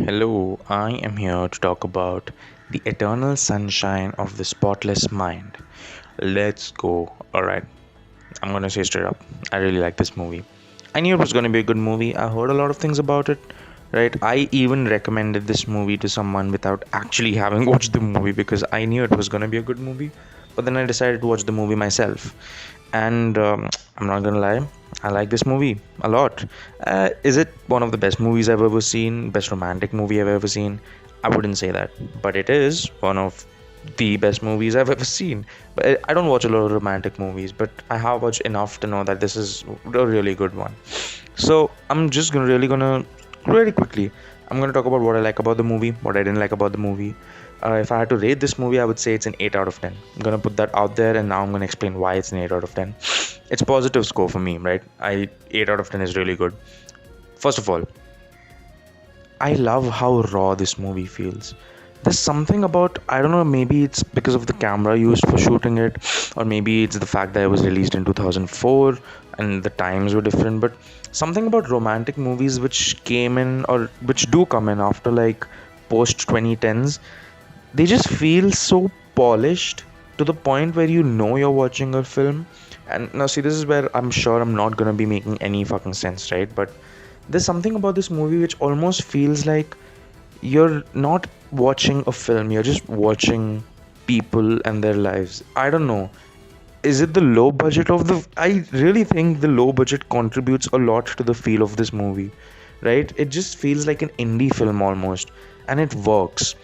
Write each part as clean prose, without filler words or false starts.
Hello, I am here to talk about the eternal sunshine of the spotless mind. Let's go. Alright, I'm gonna say straight up, I really like this movie. I knew it was gonna be a good movie. I heard a lot of things about it, right? I even recommended this movie to someone without actually having watched the movie because I knew it was gonna be a good movie. But then I decided to watch the movie myself. And I'm not gonna lie, I like this movie a lot. Is it one of the best movies I've ever seen? Best romantic movie I've ever seen? I wouldn't say that, but it is one of the best movies I've ever seen. But I don't watch a lot of romantic movies, but I have watched enough to know that this is a really good one. So I'm just gonna really quickly. I'm gonna talk about what I like about the movie, what I didn't like about the movie. If I had to rate this movie, I would say it's an 8 out of 10. I'm gonna put that out there, and now I'm gonna explain why it's an 8 out of 10. It's positive score for me, right? I 8 out of 10 is really good. First of all, I love how raw this movie feels. There's something about, I don't know, maybe it's because of the camera used for shooting it, or maybe it's the fact that it was released in 2004 and the times were different, but something about romantic movies which came in or which do come in after like post 2010s, they just feel so polished to the point where you know you're watching a film. And now, see, this is where I'm sure I'm not gonna be making any fucking sense, right? But there's something about this movie which almost feels like you're not watching a film, you're just watching people and their lives. I don't know. Is it the low budget of the. I really think the low budget contributes a lot to the feel of this movie, right? It just feels like an indie film almost, and it works.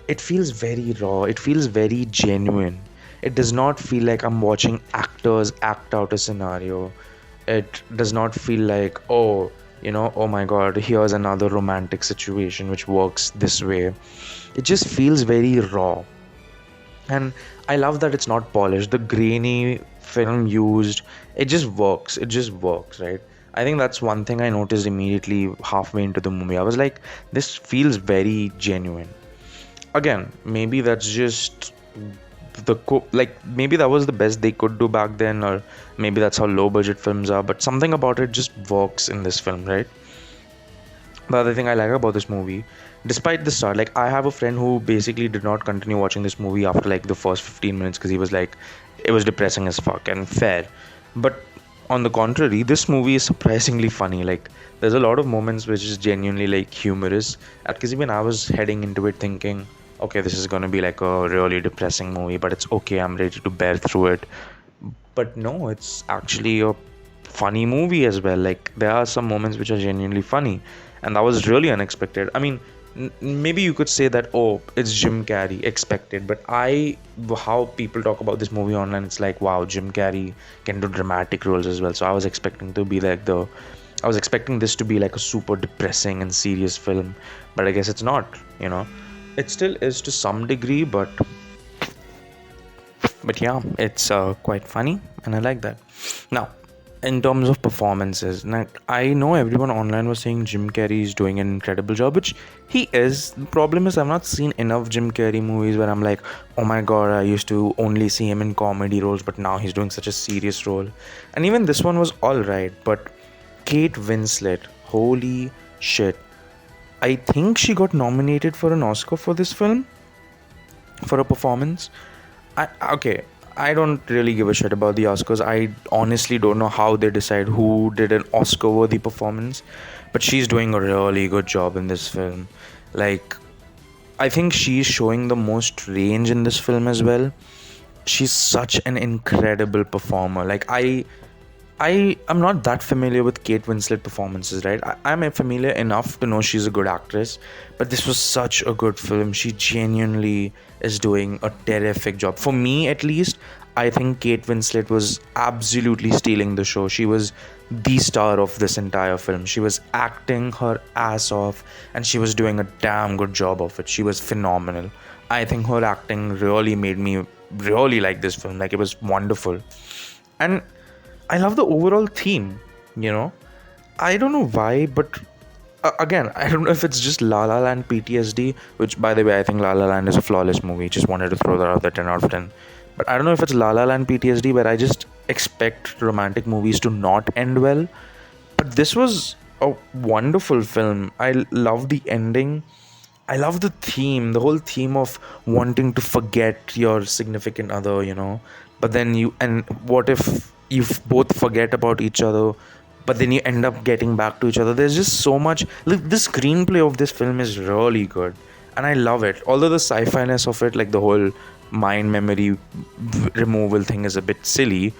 It feels very raw, it feels very genuine. It does not feel like I'm watching actors act out a scenario. It does not feel like, oh, oh my god, here's another romantic situation which works this way. It just feels very raw. And I love that it's not polished. The grainy film used, it just works, right? I think that's one thing I noticed immediately halfway into the movie. I was like, this feels very genuine. Again, maybe that's just like maybe that was the best they could do back then, or maybe that's how low budget films are, but something about it just works in this film, right? The other thing I like about this movie, despite the start, like I have a friend who basically did not continue watching this movie after like the first 15 minutes because he was like, it was depressing as fuck, and fair. But on the contrary, this movie is surprisingly funny. Like there's a lot of moments which is genuinely like humorous. Because even I was heading into it thinking, okay, this is gonna be like a really depressing movie, but it's okay, I'm ready to bear through it. But no, it's actually a funny movie as well. Like there are some moments which are genuinely funny, and that was really unexpected. I mean, maybe you could say that, oh, it's Jim Carrey, expected, but how people talk about this movie online, it's like, wow, Jim Carrey can do dramatic roles as well. So I was expecting this to be like a super depressing and serious film, but I guess it's not. It still is to some degree, but yeah, it's quite funny, and I like that. Now, in terms of performances, now I know everyone online was saying Jim Carrey is doing an incredible job, which he is. The problem is I've not seen enough Jim Carrey movies where I'm like, oh my god, I used to only see him in comedy roles, but now he's doing such a serious role. And even this one was alright, but Kate Winslet, holy shit. I think she got nominated for an Oscar for this film for a performance. Okay, I don't really give a shit about the Oscars. I honestly don't know how they decide who did an Oscar worthy performance, but she's doing a really good job in this film. Like, I think she's showing the most range in this film as well. She's such an incredible performer. Like, I am not that familiar with Kate Winslet performances, right? I'm familiar enough to know she's a good actress, but this was such a good film. She genuinely is doing a terrific job. For me, at least, I think Kate Winslet was absolutely stealing the show. She was the star of this entire film. She was acting her ass off, and she was doing a damn good job of it. She was phenomenal. I think her acting really made me really like this film. Like, it was wonderful. And I love the overall theme, you know. I don't know why, but again, I don't know if it's just La La Land PTSD, which, by the way, I think La La Land is a flawless movie. Just wanted to throw that out there, 10 out of 10. But I don't know if it's La La Land PTSD, where I just expect romantic movies to not end well. But this was a wonderful film. I love the ending. I love the theme, the whole theme of wanting to forget your significant other, But then and what if you both forget about each other, but then you end up getting back to each other? There's just so much. Look, the screenplay of this film is really good, and I love it. Although the sci-fi ness of it, like the whole mind memory removal thing, is a bit silly,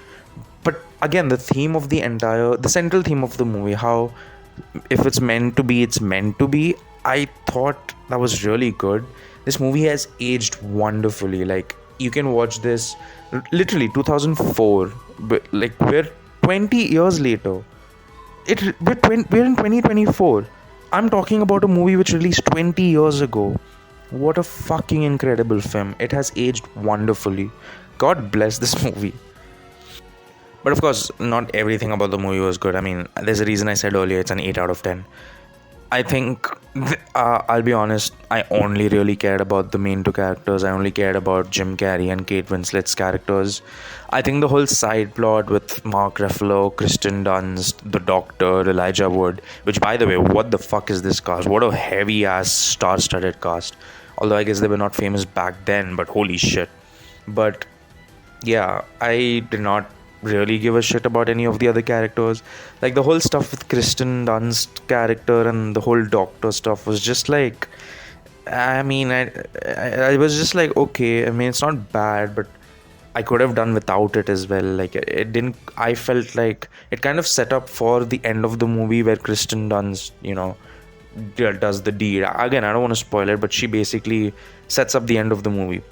but again, the central theme of the movie, how if it's meant to be, it's meant to be. I thought that was really good. This movie has aged wonderfully. Like, you can watch this literally 2004, but like we're 20 years later. We're in 2024. I'm talking about a movie which released 20 years ago. What a fucking incredible film. It has aged wonderfully. God bless this movie. But of course, not everything about the movie was good. I mean, there's a reason I said earlier it's an 8 out of 10. I think, I'll be honest, I only really cared about the main two characters. I only cared about Jim Carrey and Kate Winslet's characters. I think the whole side plot with Mark Ruffalo, Kristen Dunst, the Doctor, Elijah Wood, which, by the way, what the fuck is this cast? What a heavy ass star studded cast. Although I guess they were not famous back then, but holy shit. But yeah, I did not really give a shit about any of the other characters. Like the whole stuff with Kristen Dunst's character and the whole doctor stuff was just like, I mean, I was just like, okay. I mean, it's not bad, but I could have done without it as well. Like, it didn't. I felt like it kind of set up for the end of the movie where Kristen Dunst, does the deed. Again, I don't want to spoil it, but she basically sets up the end of the movie.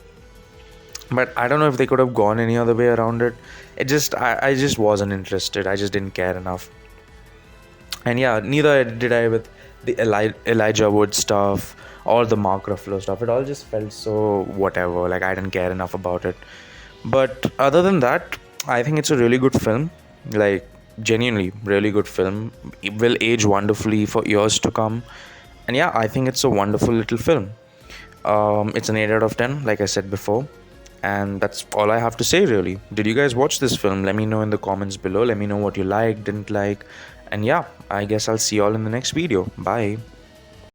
But I don't know if they could have gone any other way around it. I just wasn't interested. I just didn't care enough. And yeah, neither did I with the Elijah Wood stuff or the Mark Ruffalo stuff. It all just felt so whatever. Like, I didn't care enough about it. But other than that, I think it's a really good film. Like, genuinely really good film. It will age wonderfully for years to come. And yeah, I think it's a wonderful little film. It's an 8 out of 10, like I said before. And that's all I have to say, really. Did you guys watch this film? Let me know in the comments below. Let me know what you liked, didn't like. And yeah, I guess I'll see you all in the next video. Bye.